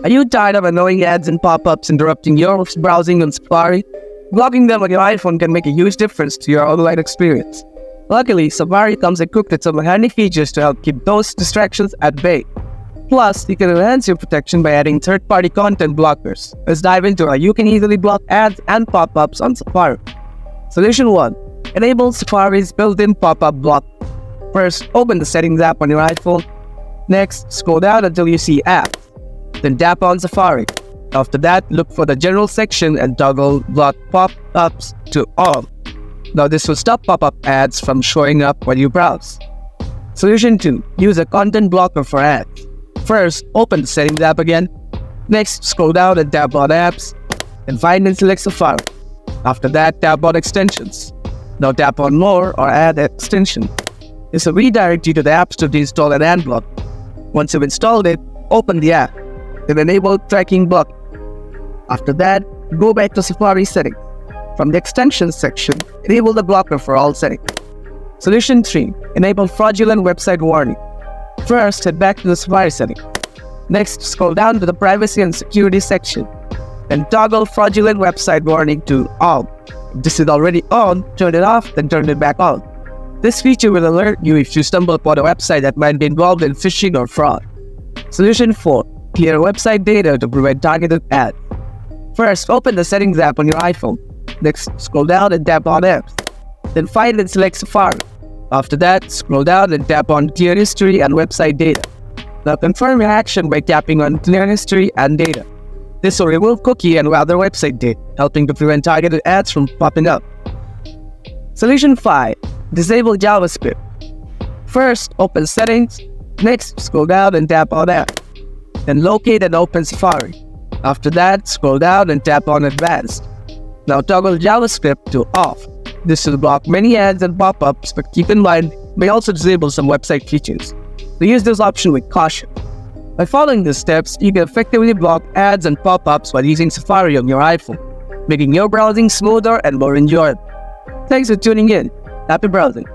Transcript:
Are you tired of annoying ads and pop-ups interrupting your browsing on Safari? Blocking them on your iPhone can make a huge difference to your online experience. Luckily, Safari comes equipped with some handy features to help keep those distractions at bay. Plus, you can enhance your protection by adding third-party content blockers. Let's dive into how you can easily block ads and pop-ups on Safari. Solution 1. Enable Safari's built-in pop-up block. First, open the Settings app on your iPhone. Next, scroll down until you see Apps. Then tap on Safari. After that, look for the General section and toggle Block Pop-ups to On. Now this will stop pop-up ads from showing up when you browse. Solution 2. Use a content blocker for ads. First, open the Settings app again. Next, scroll down and tap on Apps. Then find and select Safari. After that, tap on Extensions. Now tap on More or Add Extension. This will redirect you to the App Store to install an ad block. Once you've installed it, open the app. Then enable tracking block. After that, go back to Safari settings. From the extensions section, enable the blocker for all settings. Solution 3. Enable fraudulent website warning. First, head back to the Safari setting. Next, scroll down to the privacy and security section. Then toggle fraudulent website warning to on. If this is already on, turn it off, then turn it back on. This feature will alert you if you stumble upon a website that might be involved in phishing or fraud. Solution 4. Clear website data to prevent targeted ads. First, open the Settings app on your iPhone. Next, scroll down and tap on Apps. Then find and select Safari. After that, scroll down and tap on Clear History and Website Data. Now confirm your action by tapping on Clear History and Data. This will remove cookie and other website data, helping to prevent targeted ads from popping up. Solution 5. Disable JavaScript. First, open Settings. Next, scroll down and tap on App. Then locate and open Safari. After that, scroll down and tap on Advanced. Now toggle JavaScript to Off. This will block many ads and pop-ups, but keep in mind, it may also disable some website features. So use this option with caution. By following these steps, you can effectively block ads and pop-ups while using Safari on your iPhone, making your browsing smoother and more enjoyable. Thanks for tuning in. Happy browsing!